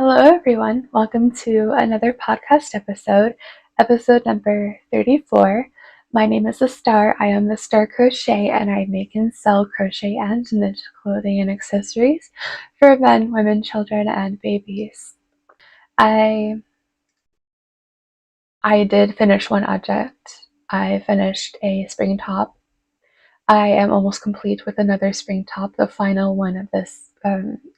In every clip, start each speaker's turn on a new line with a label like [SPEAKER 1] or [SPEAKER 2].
[SPEAKER 1] Hello everyone, welcome to another podcast episode number 34. My name is The Star, I am The Star Crochet, and I make and sell crochet and knit clothing and accessories for men, women, children, and babies. I did finish one object. I finished a spring top. I am almost complete with another spring top, the final one of this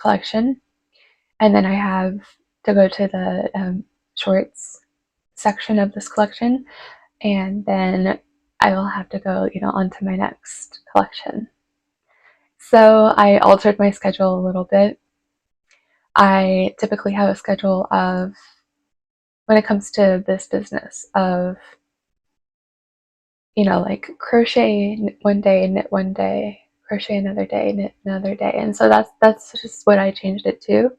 [SPEAKER 1] collection. And then I have to go to the shorts section of this collection, and then I will have to go, on to my next collection. So I altered my schedule a little bit. I typically have a schedule of, when it comes to this business, of, like crochet one day, knit one day, crochet another day, knit another day. And so that's just what I changed it to.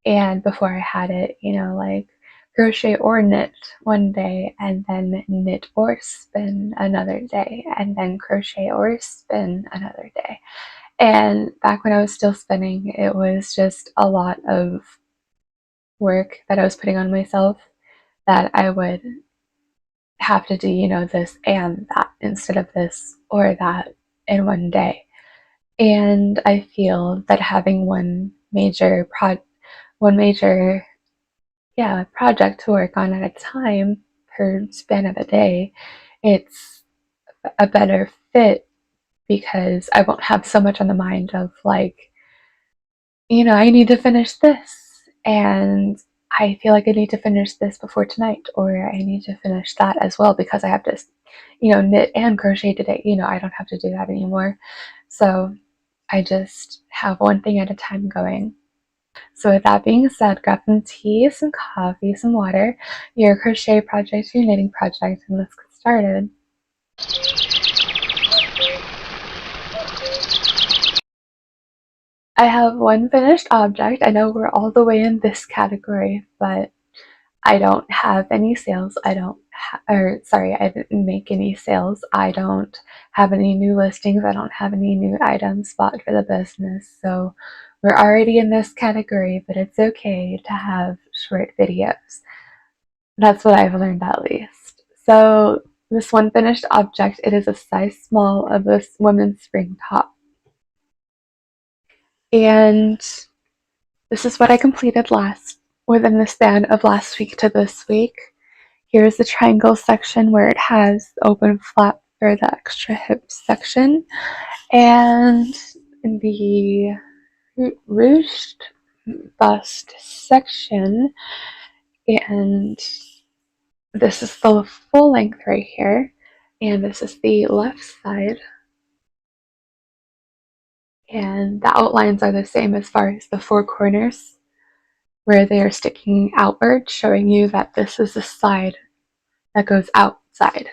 [SPEAKER 1] And before I had it, like crochet or knit one day, and then knit or spin another day, and then crochet or spin another day. And back when I was still spinning, it was just a lot of work that I was putting on myself, that I would have to do, this and that instead of this or that in one day. And I feel that having one major project to work on at a time per span of a day, it's a better fit, because I won't have so much on the mind of like, I need to finish this, and I feel like I need to finish this before tonight, or I need to finish that as well because I have to, knit and crochet today. I don't have to do that anymore. So I just have one thing at a time going. So with that being said, grab some tea, some coffee, some water, your crochet project, your knitting project, and let's get started. I have one finished object. I know we're all the way in this category, but I don't have any sales. I didn't make any sales. I don't have any new listings. I don't have any new items bought for the business. So we're already in this category, but it's okay to have short videos. That's what I've learned, at least. So this one finished object, it is a size small of this women's spring top. And this is what I completed within the span of last week to this week. Here's the triangle section where it has the open flap for the extra hip section, and the ruched bust section, and this is the full length right here, and this is the left side, and the outlines are the same as far as the four corners where they are sticking outward, showing you that this is the side that goes outside.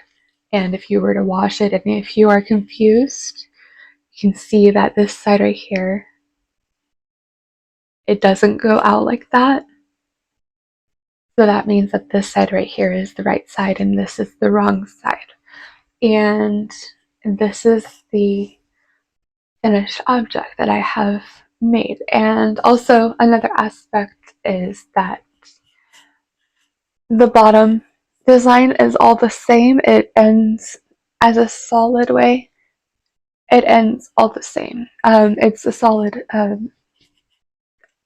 [SPEAKER 1] And if you were to wash it, and if you are confused, you can see that this side right here, it doesn't go out like that. So that means that this side right here is the right side and this is the wrong side. And this is the finished object that I have made. And also another aspect is that the bottom design is all the same. It ends as a solid way. It ends all the same. It's a solid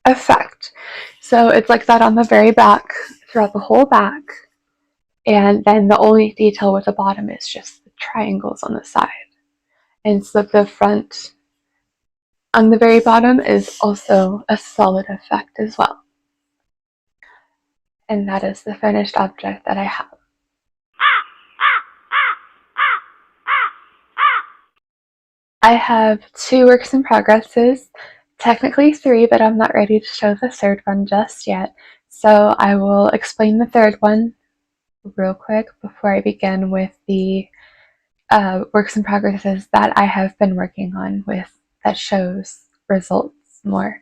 [SPEAKER 1] effect. So it's like that on the very back, throughout the whole back. And then the only detail with the bottom is just the triangles on the side. And so the front on the very bottom is also a solid effect as well. And that is the finished object that I have. I have 2 works in progresses, technically 3, but I'm not ready to show the third one just yet. So I will explain the third one real quick before I begin with the works in progresses that I have been working on that shows results more.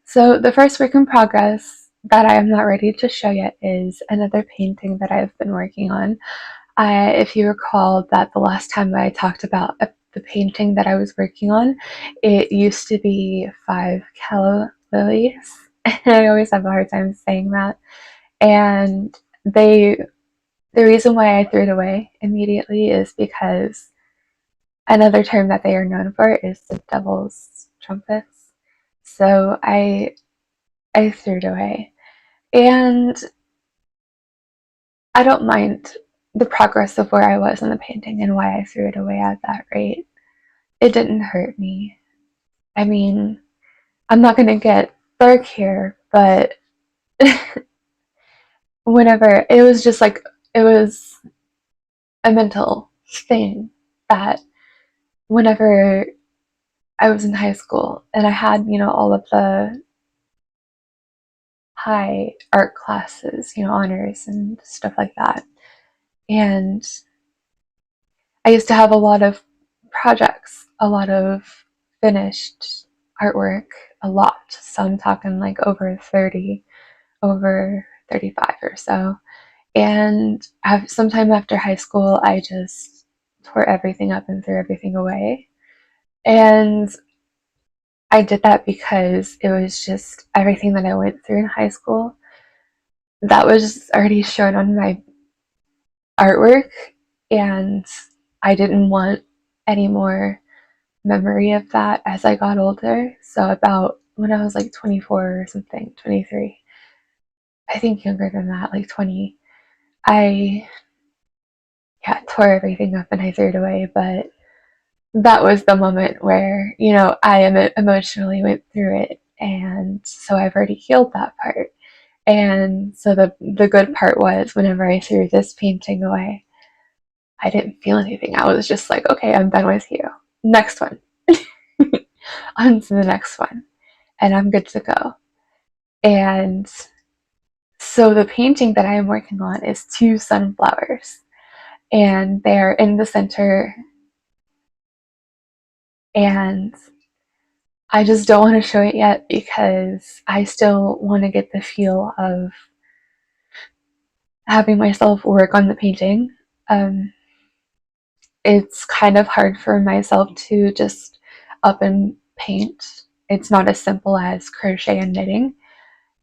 [SPEAKER 1] So the first work in progress that I am not ready to show yet is another painting that I've been working on. If you recall that the last time I talked about the painting that I was working on, it used to be 5 calla lilies, I always have a hard time saying that. And the reason why I threw it away immediately is because another term that they are known for is the devil's trumpets. So I threw it away. And I don't mind the progress of where I was in the painting and why I threw it away at that rate. It didn't hurt me. I mean, I'm not going to get dark here, but whenever it was just like, it was a mental thing that whenever I was in high school and I had, all of the high art classes, honors and stuff like that. And I used to have a lot of projects, a lot of finished artwork, a lot. So I'm talking like over 30, over 35 or so. And sometime after high school, I just tore everything up and threw everything away. And I did that because it was just everything that I went through in high school that was already shown on my artwork, and I didn't want any more memory of that as I got older. So about when I was like 24 or something, 23, I think younger than that, like 20, I tore everything up and I threw it away. But that was the moment where, I emotionally went through it. And so I've already healed that part. And so the good part was whenever I threw this painting away, I didn't feel anything. I was just like, okay, I'm done with you. Next one. On to the next one. And I'm good to go. And so the painting that I am working on is two sunflowers. And they're in the center. And I just don't want to show it yet because I still want to get the feel of having myself work on the painting. It's kind of hard for myself to just up and paint. It's not as simple as crochet and knitting,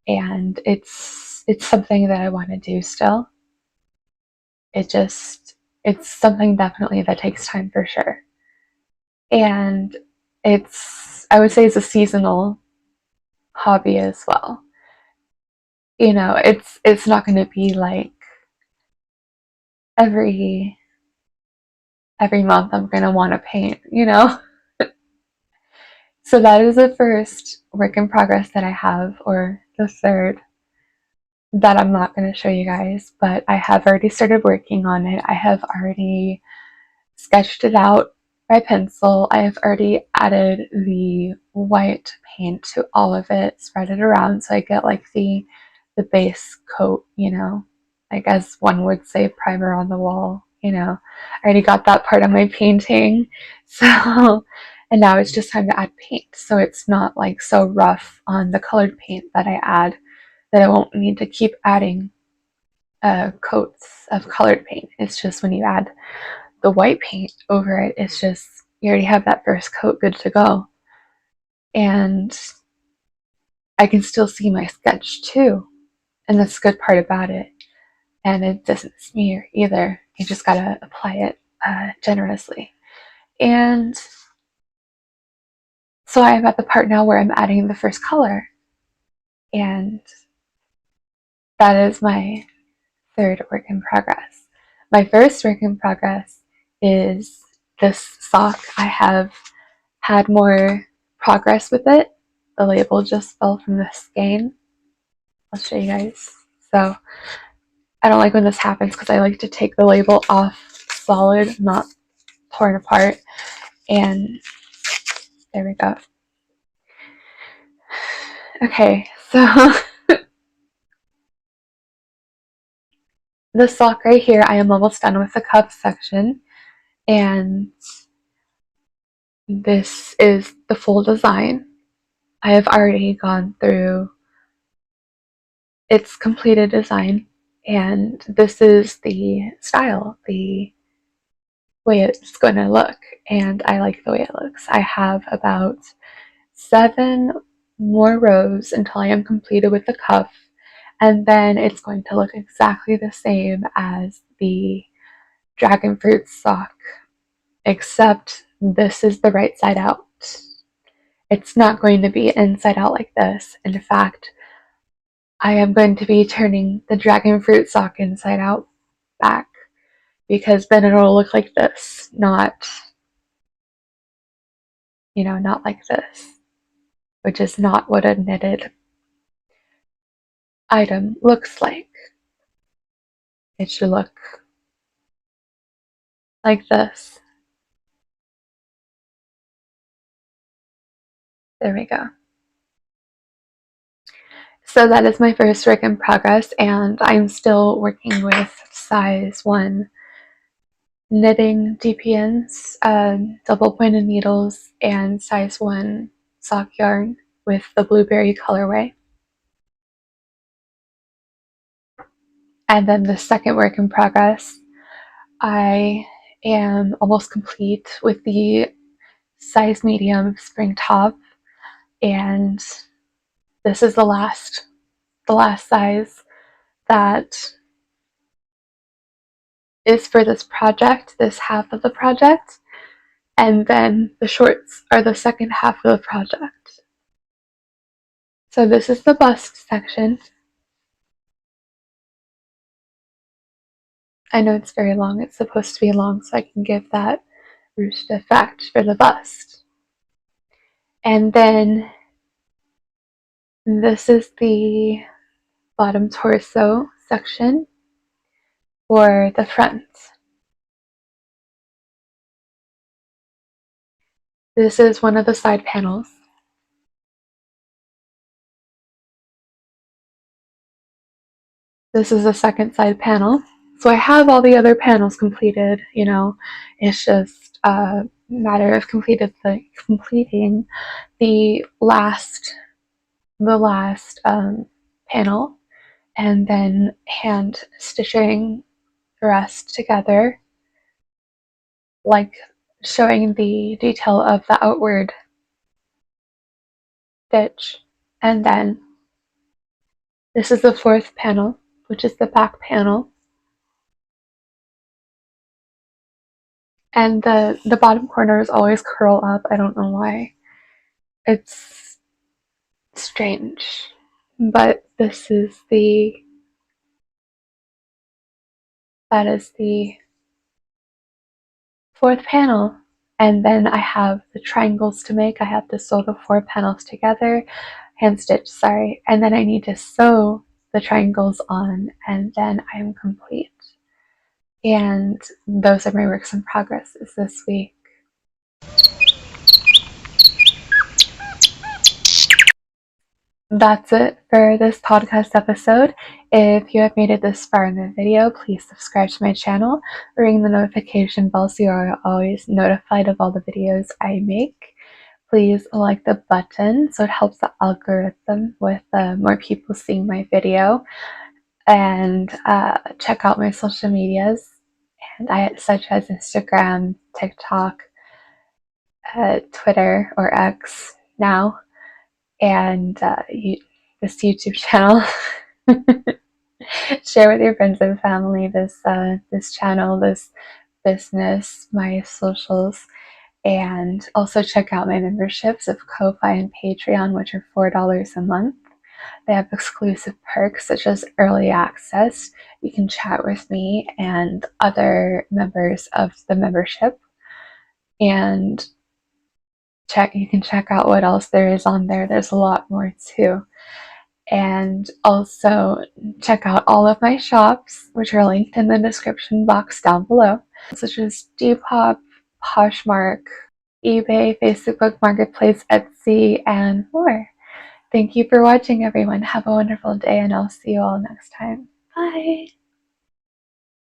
[SPEAKER 1] and it's something that I want to do still. It's something definitely that takes time for sure. And I would say it's a seasonal hobby as well. It's not going to be like every month I'm going to want to paint. So that is the first work in progress that I have, or the third that I'm not going to show you guys, but I have already started working on it. I have already sketched it out by pencil. I have already added the white paint to all of it, spread it around so I get like the base coat, like as one would say, primer on the wall. I already got that part of my painting. So, and now it's just time to add paint. So it's not like so rough on the colored paint that I add that I won't need to keep adding coats of colored paint. It's just when you add the white paint over it, it's just, you already have that first coat good to go. And I can still see my sketch too. And that's the good part about it. And it doesn't smear either. You just gotta apply it generously. And so I'm at the part now where I'm adding the first color. And that is my third work in progress. My first work in progress is this sock. I have had more progress with it. The label just fell from the skein. I'll show you guys. So I don't like when this happens because I like to take the label off solid, not torn apart. And there we go. Okay, so the sock right here, I am almost done with the cuff section. And this is the full design. I have already gone through its completed design, and this is the style, the way it's going to look, and I like the way it looks. I have about 7 more rows until I am completed with the cuff, and then it's going to look exactly the same as the dragon fruit sock, except this is the right side out. It's not going to be inside out like this. In fact, I am going to be turning the dragon fruit sock inside out back, because then it'll look like this, not, not like this, which is not what a knitted item looks like. It should look like this. There we go. So that is my first work in progress, and I'm still working with size 1 knitting DPNs, double pointed needles, and size 1 sock yarn with the blueberry colorway. And then the second work in progress, I am almost complete with the size medium spring top, and this is the last size that is for this project, this half of the project, and then the shorts are the second half of the project. So this is the bust section. I know it's very long, it's supposed to be long so I can give that ruched effect for the bust. And then this is the bottom torso section for the front. This is one of the side panels. This is the second side panel. So I have all the other panels completed, it's just a matter of completing the last panel, and then hand stitching the rest together, like showing the detail of the outward stitch. And then this is the fourth panel, which is the back panel. And the bottom corners always curl up. I don't know why. It's strange. But that is the fourth panel. And then I have the triangles to make. I have to sew the 4 panels together, hand stitch, sorry. And then I need to sew the triangles on, and then I'm complete. And those are my works in progress this week. That's it for this podcast episode. If you have made it this far in the video, please subscribe to my channel, ring the notification bell so you are always notified of all the videos I make. Please like the button so it helps the algorithm with more people seeing my video. And check out my social medias, and such as Instagram, TikTok, Twitter, or X now, and this YouTube channel. Share with your friends and family this channel, this business, my socials, and also check out my memberships of Ko-Fi and Patreon, which are $4 a month. They have exclusive perks such as early access. You can chat with me and other members of the membership, and you can check out what else there is on there. There's a lot more too. And also check out all of my shops, which are linked in the description box down below, such as Depop, Poshmark, eBay, Facebook Marketplace, Etsy, and more. Thank you for watching, everyone. Have a wonderful day, and I'll see you all next time. Bye!